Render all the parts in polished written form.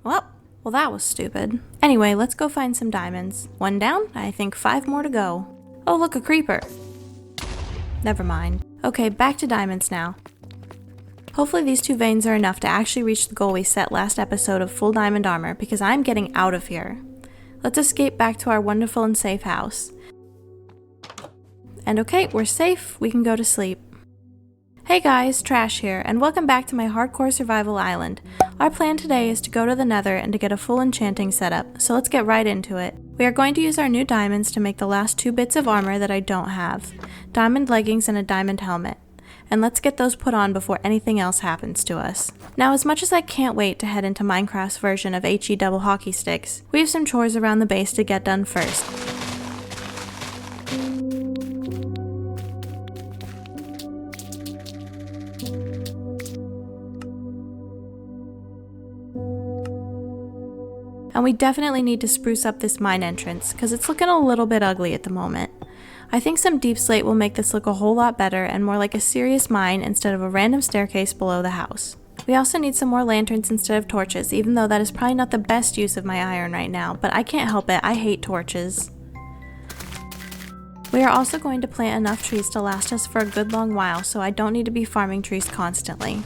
Well, that was stupid. Anyway, let's go find some diamonds. 1 down, I think 5 more to go. Oh, look, a creeper. Never mind. Okay, back to diamonds now. Hopefully these 2 veins are enough to actually reach the goal we set last episode of full diamond armor, because I'm getting out of here. Let's escape back to our wonderful and safe house. And okay, we're safe, we can go to sleep. Hey guys, Trash here, and welcome back to my hardcore survival island. Our plan today is to go to the Nether and to get a full enchanting setup, so let's get right into it. We are going to use our new diamonds to make the last 2 bits of armor that I don't have. Diamond leggings and a diamond helmet. And let's get those put on before anything else happens to us. Now, as much as I can't wait to head into Minecraft's version of HE double hockey sticks, we have some chores around the base to get done first. And we definitely need to spruce up this mine entrance, because it's looking a little bit ugly at the moment. I think some deep slate will make this look a whole lot better and more like a serious mine instead of a random staircase below the house. We also need some more lanterns instead of torches, even though that is probably not the best use of my iron right now, but I can't help it, I hate torches. We are also going to plant enough trees to last us for a good long while, so I don't need to be farming trees constantly.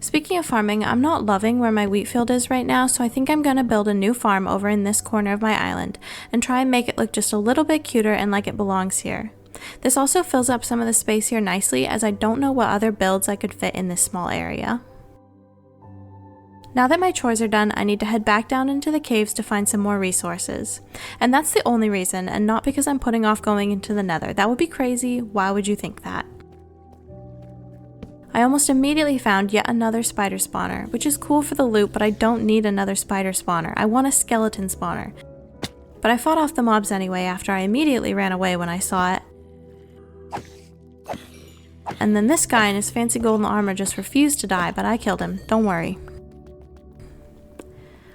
Speaking of farming, I'm not loving where my wheat field is right now, so I think I'm going to build a new farm over in this corner of my island and try and make it look just a little bit cuter and like it belongs here. This also fills up some of the space here nicely, as I don't know what other builds I could fit in this small area. Now that my chores are done, I need to head back down into the caves to find some more resources. And that's the only reason, and not because I'm putting off going into the Nether. That would be crazy. Why would you think that? I almost immediately found yet another spider spawner, which is cool for the loot, but I don't need another spider spawner. I want a skeleton spawner. But I fought off the mobs anyway after I immediately ran away when I saw it. And then this guy in his fancy golden armor just refused to die, but I killed him, don't worry.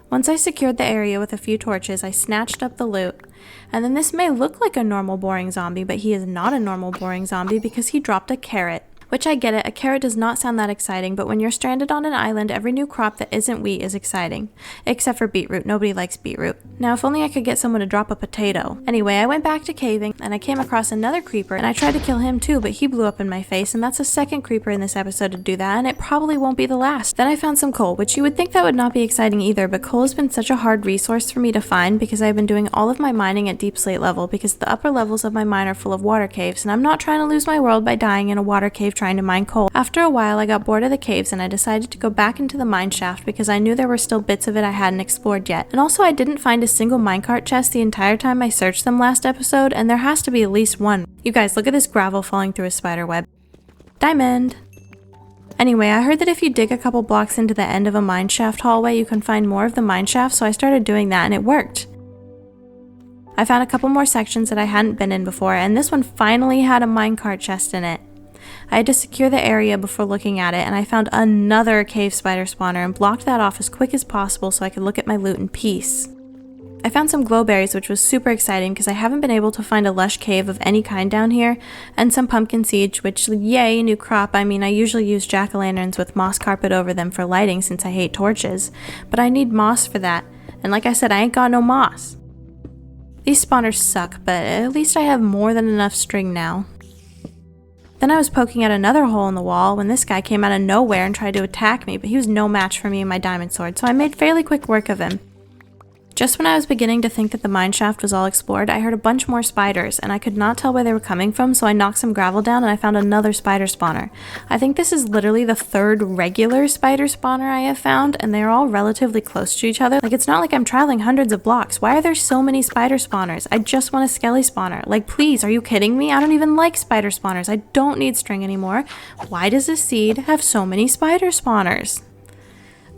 Once I secured the area with a few torches, I snatched up the loot. And then this may look like a normal boring zombie, but he is not a normal boring zombie because he dropped a carrot. Which I get it, a carrot does not sound that exciting, but when you're stranded on an island, every new crop that isn't wheat is exciting. Except for beetroot, nobody likes beetroot. Now if only I could get someone to drop a potato. Anyway, I went back to caving, and I came across another creeper, and I tried to kill him too, but he blew up in my face, and that's the second creeper in this episode to do that, and it probably won't be the last. Then I found some coal, which you would think that would not be exciting either, but coal has been such a hard resource for me to find because I've been doing all of my mining at deep slate level because the upper levels of my mine are full of water caves, and I'm not trying to lose my world by dying in a water cave trying to mine coal. After a while, I got bored of the caves and I decided to go back into the mine shaft because I knew there were still bits of it I hadn't explored yet. And also I didn't find a single minecart chest the entire time I searched them last episode, and there has to be at least one. You guys, look at this gravel falling through a spider web. Diamond! Anyway, I heard that if you dig a couple blocks into the end of a mine shaft hallway, you can find more of the mine shaft, so I started doing that and it worked. I found a couple more sections that I hadn't been in before, and this one finally had a minecart chest in it. I had to secure the area before looking at it, and I found another cave spider spawner and blocked that off as quick as possible so I could look at my loot in peace. I found some glowberries, which was super exciting because I haven't been able to find a lush cave of any kind down here, and some pumpkin seeds, which, yay, new crop. I mean, I usually use jack-o'-lanterns with moss carpet over them for lighting since I hate torches, but I need moss for that, and like I said, I ain't got no moss. These spawners suck, but at least I have more than enough string now. Then I was poking at another hole in the wall when this guy came out of nowhere and tried to attack me, but he was no match for me and my diamond sword, so I made fairly quick work of him. Just when I was beginning to think that the mine shaft was all explored, I heard a bunch more spiders, and I could not tell where they were coming from, so I knocked some gravel down and I found another spider spawner. I think this is literally the third regular spider spawner I have found, and they are all relatively close to each other. Like, it's not like I'm traveling hundreds of blocks. Why are there so many spider spawners? I just want a skelly spawner. Like, please, are you kidding me? I don't even like spider spawners. I don't need string anymore. Why does this seed have so many spider spawners?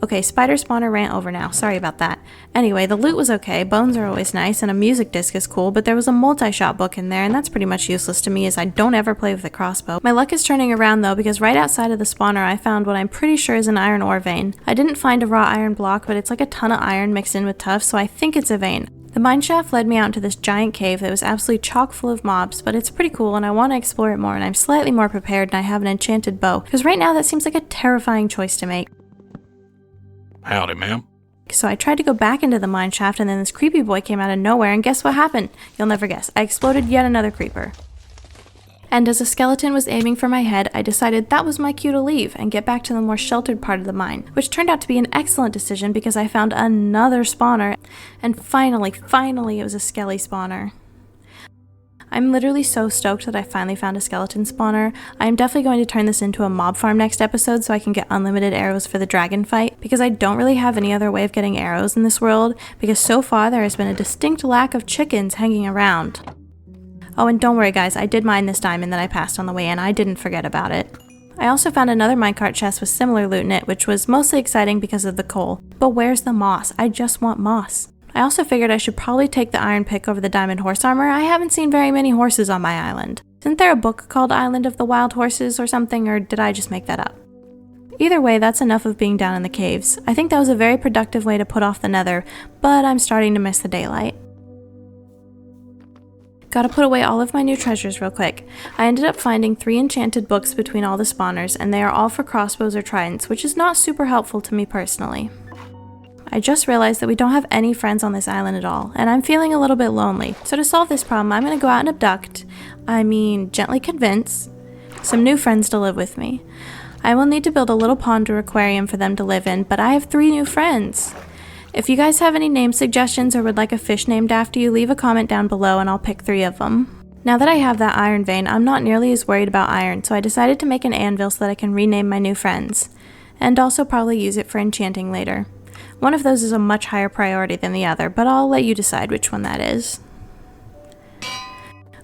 Okay, spider spawner rant over now. Sorry about that. Anyway, the loot was okay. Bones are always nice, and a music disc is cool, but there was a multi-shot book in there, and that's pretty much useless to me as I don't ever play with a crossbow. My luck is turning around though, because right outside of the spawner I found what I'm pretty sure is an iron ore vein. I didn't find a raw iron block, but it's like a ton of iron mixed in with tuff, so I think it's a vein. The mineshaft led me out into this giant cave that was absolutely chock full of mobs, but it's pretty cool and I want to explore it more, and I'm slightly more prepared and I have an enchanted bow, because right now that seems like a terrifying choice to make. Howdy, ma'am. So I tried to go back into the mineshaft, and then this creepy boy came out of nowhere, and guess what happened? You'll never guess. I exploded yet another creeper. And as a skeleton was aiming for my head, I decided that was my cue to leave and get back to the more sheltered part of the mine, which turned out to be an excellent decision because I found another spawner, and finally, it was a skelly spawner. I'm literally so stoked that I finally found a skeleton spawner. I am definitely going to turn this into a mob farm next episode so I can get unlimited arrows for the dragon fight, because I don't really have any other way of getting arrows in this world, because so far there has been a distinct lack of chickens hanging around. Oh, and don't worry guys, I did mine this diamond that I passed on the way in. I didn't forget about it. I also found another minecart chest with similar loot in it, which was mostly exciting because of the coal. But where's the moss? I just want moss. I also figured I should probably take the iron pick over the diamond horse armor. I haven't seen very many horses on my island. Isn't there a book called Island of the Wild Horses or something, or did I just make that up? Either way, that's enough of being down in the caves. I think that was a very productive way to put off the nether, but I'm starting to miss the daylight. Gotta put away all of my new treasures real quick. I ended up finding 3 enchanted books between all the spawners, and they are all for crossbows or tridents, which is not super helpful to me personally. I just realized that we don't have any friends on this island at all, and I'm feeling a little bit lonely. So to solve this problem, I'm gonna go out and gently convince some new friends to live with me. I will need to build a little pond or aquarium for them to live in, but I have 3 new friends. If you guys have any name suggestions or would like a fish named after you, leave a comment down below and I'll pick 3 of them. Now that I have that iron vein, I'm not nearly as worried about iron, so I decided to make an anvil so that I can rename my new friends, and also probably use it for enchanting later. One of those is a much higher priority than the other, but I'll let you decide which one that is.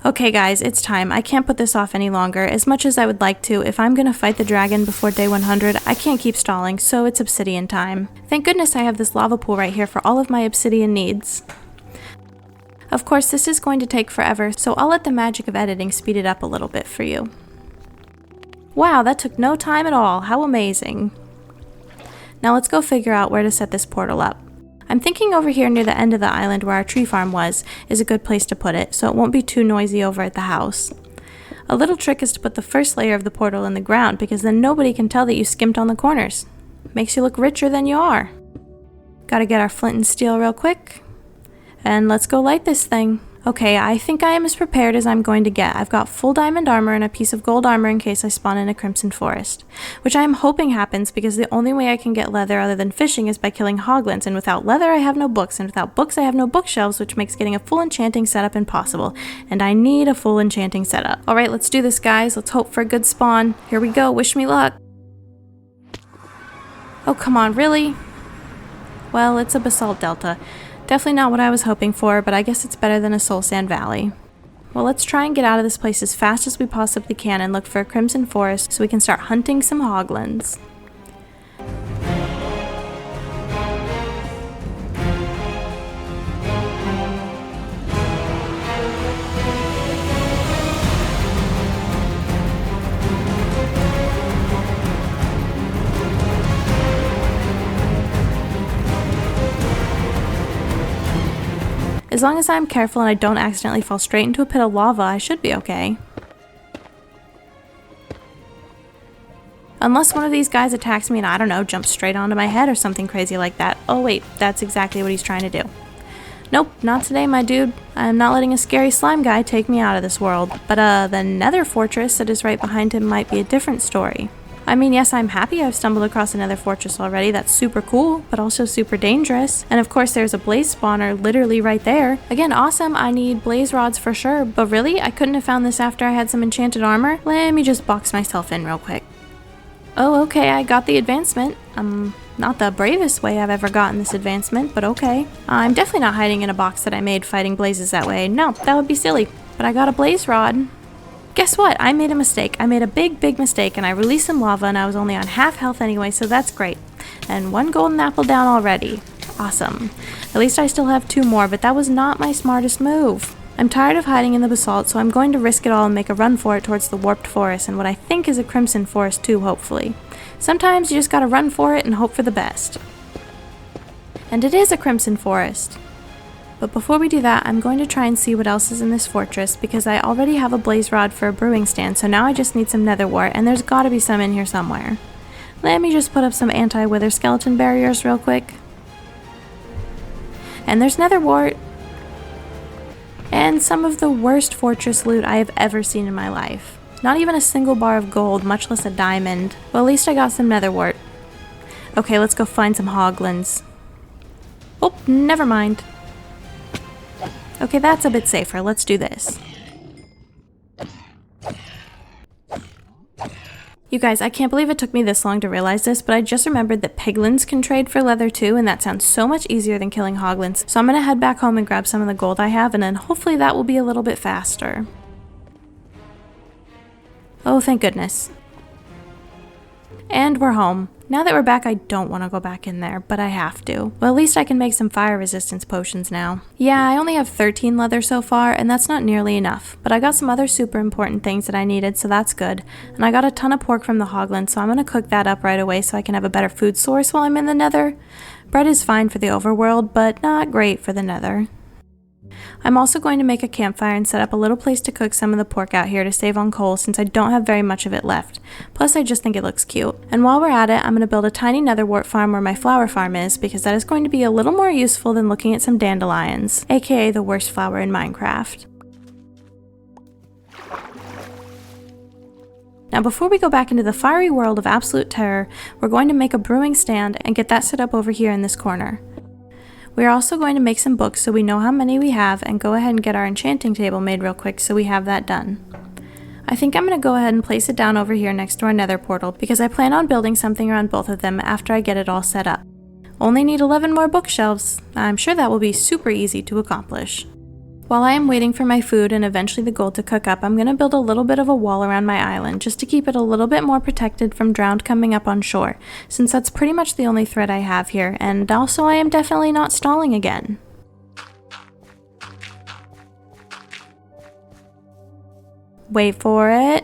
Okay guys, it's time. I can't put this off any longer. As much as I would like to, if I'm gonna fight the dragon before day 100, I can't keep stalling, so it's obsidian time. Thank goodness I have this lava pool right here for all of my obsidian needs. Of course, this is going to take forever, so I'll let the magic of editing speed it up a little bit for you. Wow, that took no time at all. How amazing. Now let's go figure out where to set this portal up. I'm thinking over here near the end of the island where our tree farm was is a good place to put it, so it won't be too noisy over at the house. A little trick is to put the first layer of the portal in the ground, because then nobody can tell that you skimped on the corners. Makes you look richer than you are. Gotta get our flint and steel real quick. And let's go light this thing. Okay, I think I am as prepared as I'm going to get. I've got full diamond armor and a piece of gold armor in case I spawn in a crimson forest. Which I am hoping happens, because the only way I can get leather other than fishing is by killing hoglins, and without leather I have no books, and without books I have no bookshelves, which makes getting a full enchanting setup impossible. And I need a full enchanting setup. Alright, let's do this guys. Let's hope for a good spawn. Here we go, wish me luck. Oh come on, really? Well, it's a basalt delta. Definitely not what I was hoping for, but I guess it's better than a soul sand valley. Well, let's try and get out of this place as fast as we possibly can and look for a crimson forest so we can start hunting some hoglins. As long as I'm careful and I don't accidentally fall straight into a pit of lava, I should be okay. Unless one of these guys attacks me and, I don't know, jumps straight onto my head or something crazy like that. Oh wait, that's exactly what he's trying to do. Nope, not today, my dude. I'm not letting a scary slime guy take me out of this world. But the Nether fortress that is right behind him might be a different story. I mean, yes, I'm happy I've stumbled across another fortress already. That's super cool, but also super dangerous. And of course, there's a blaze spawner literally right there. Again, awesome, I need blaze rods for sure. But really, I couldn't have found this after I had some enchanted armor? Let me just box myself in real quick. Oh, okay, I got the advancement. Not the bravest way I've ever gotten this advancement, but okay. I'm definitely not hiding in a box that I made fighting blazes that way. No, that would be silly. But I got a blaze rod. Guess what? I made a mistake. I made a big mistake, and I released some lava, and I was only on half health anyway, so that's great. And 1 golden apple down already. Awesome. At least I still have 2 more, but that was not my smartest move. I'm tired of hiding in the basalt, so I'm going to risk it all and make a run for it towards the warped forest, and what I think is a crimson forest too, hopefully. Sometimes you just gotta run for it and hope for the best. And it is a crimson forest. But before we do that, I'm going to try and see what else is in this fortress because I already have a blaze rod for a brewing stand, so now I just need some nether wart, and there's gotta be some in here somewhere. Let me just put up some anti-wither skeleton barriers real quick. And there's nether wart. And some of the worst fortress loot I have ever seen in my life. Not even a single bar of gold, much less a diamond. Well, at least I got some nether wart. Okay, let's go find some hoglins. Oh, never mind. Okay, that's a bit safer. Let's do this. You guys, I can't believe it took me this long to realize this, but I just remembered that piglins can trade for leather too, and that sounds so much easier than killing hoglins. So I'm gonna head back home and grab some of the gold I have, and then hopefully that will be a little bit faster. Oh, thank goodness. And we're home. Now that we're back, I don't want to go back in there, but I have to. Well, at least I can make some fire resistance potions now. Yeah, I only have 13 leather so far, and that's not nearly enough, but I got some other super important things that I needed, so that's good. And I got a ton of pork from the hoglin, so I'm going to cook that up right away so I can have a better food source while I'm in the nether. Bread is fine for the overworld, but not great for the nether. I'm also going to make a campfire and set up a little place to cook some of the pork out here to save on coal since I don't have very much of it left. Plus I just think it looks cute. And while we're at it, I'm going to build a tiny nether wart farm where my flower farm is because that is going to be a little more useful than looking at some dandelions, aka the worst flower in Minecraft. Now before we go back into the fiery world of absolute terror, we're going to make a brewing stand and get that set up over here in this corner. We are also going to make some books so we know how many we have and go ahead and get our enchanting table made real quick so we have that done. I think I'm going to go ahead and place it down over here next to our nether portal because I plan on building something around both of them after I get it all set up. Only need 11 more bookshelves. I'm sure that will be super easy to accomplish. While I am waiting for my food and eventually the gold to cook up, I'm going to build a little bit of a wall around my island just to keep it a little bit more protected from drowned coming up on shore, since that's pretty much the only threat I have here, and also I am definitely not stalling again. Wait for it.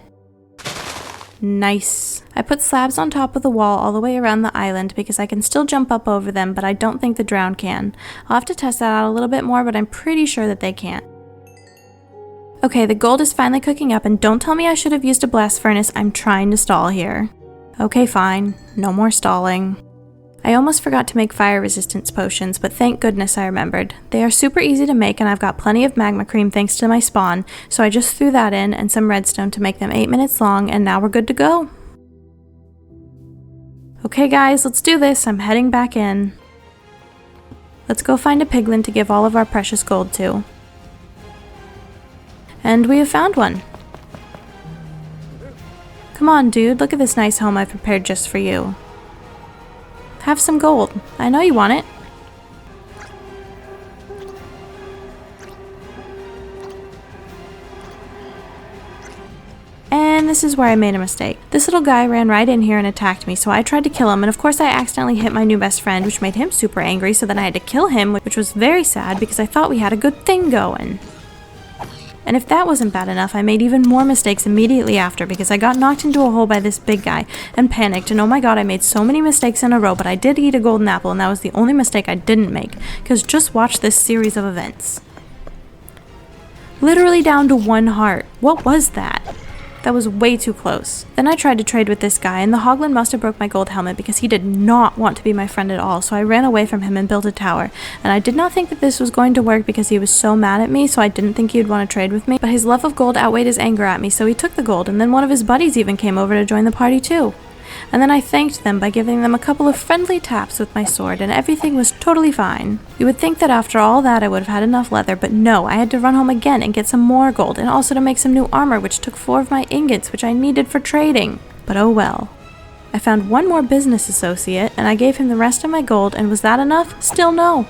Nice. I put slabs on top of the wall all the way around the island because I can still jump up over them, but I don't think the drowned can. I'll have to test that out a little bit more, but I'm pretty sure that they can't. Okay, the gold is finally cooking up, and don't tell me I should have used a blast furnace. I'm trying to stall here. Okay, fine. No more stalling. I almost forgot to make fire resistance potions, but thank goodness I remembered. They are super easy to make and I've got plenty of magma cream thanks to my spawn, so I just threw that in and some redstone to make them 8 minutes long, and now we're good to go. Okay guys, let's do this. I'm heading back in. Let's go find a piglin to give all of our precious gold to. And we have found one. Come on dude, look at this nice home I've prepared just for you. Have some gold. I know you want it. And this is where I made a mistake. This little guy ran right in here and attacked me, so I tried to kill him, and of course I accidentally hit my new best friend, which made him super angry, so then I had to kill him, which was very sad because I thought we had a good thing going. And if that wasn't bad enough, I made even more mistakes immediately after because I got knocked into a hole by this big guy and panicked, and oh my god, I made so many mistakes in a row, but I did eat a golden apple, and that was the only mistake I didn't make, because just watch this series of events. Literally down to 1 heart. What was that? That was way too close. Then I tried to trade with this guy, and the hoglin must have broke my gold helmet because he did not want to be my friend at all, so I ran away from him and built a tower. And I did not think that this was going to work because he was so mad at me, so I didn't think he would want to trade with me, but his love of gold outweighed his anger at me, so he took the gold, and then one of his buddies even came over to join the party too. And then I thanked them by giving them a couple of friendly taps with my sword, and everything was totally fine. You would think that after all that I would have had enough leather, but no, I had to run home again and get some more gold, and also to make some new armor, which took 4 of my ingots, which I needed for trading. But oh well. I found one more business associate, and I gave him the rest of my gold, and was that enough? Still no.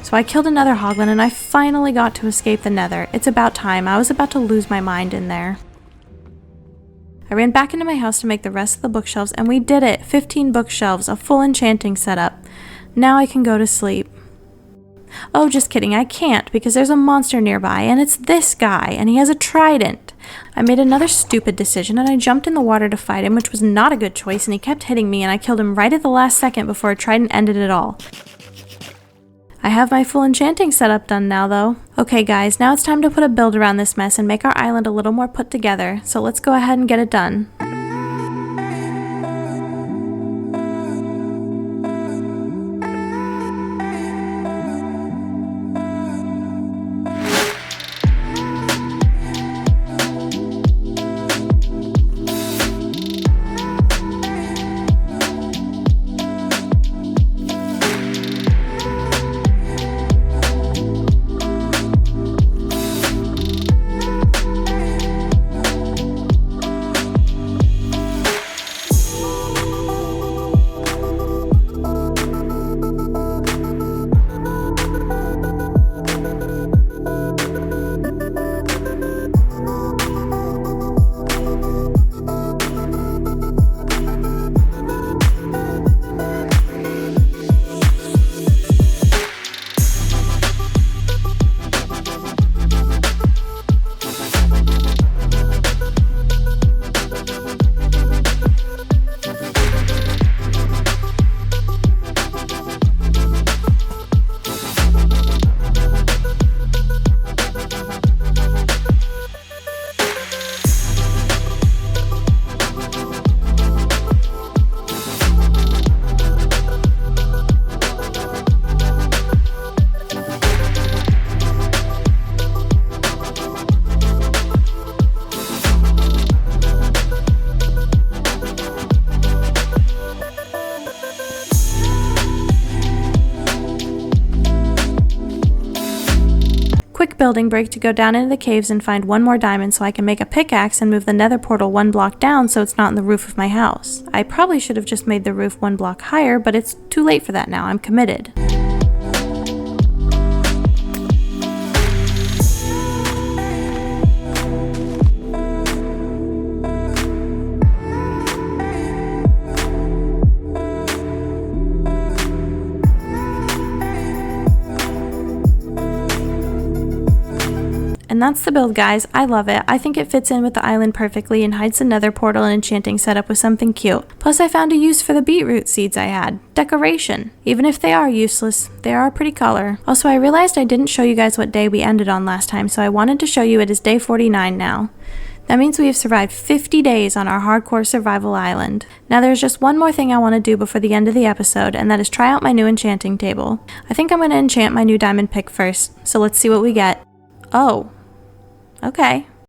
So I killed another hoglin, and I finally got to escape the nether. It's about time. I was about to lose my mind in there. I ran back into my house to make the rest of the bookshelves, and we did it! 15 bookshelves, a full enchanting setup. Now I can go to sleep. Oh, just kidding, I can't, because there's a monster nearby, and it's this guy, and he has a trident. I made another stupid decision, and I jumped in the water to fight him, which was not a good choice, and he kept hitting me, and I killed him right at the last second before a trident ended it all. I have my full enchanting setup done now though. Okay guys, now it's time to put a build around this mess and make our island a little more put together, so let's go ahead and get it done. Quick building break to go down into the caves and find one more diamond so I can make a pickaxe and move the nether portal one block down so it's not in the roof of my house. I probably should have just made the roof one block higher, but it's too late for that now. I'm committed. And that's the build, guys. I love it. I think it fits in with the island perfectly and hides the nether portal and enchanting setup with something cute. Plus I found a use for the beetroot seeds I had. Decoration. Even if they are useless, they are a pretty color. Also, I realized I didn't show you guys what day we ended on last time, so I wanted to show you it is day 49 now. That means we have survived 50 days on our hardcore survival island. Now there's just one more thing I want to do before the end of the episode, and that is try out my new enchanting table. I think I'm going to enchant my new diamond pick first, so let's see what we get. Oh. Okay.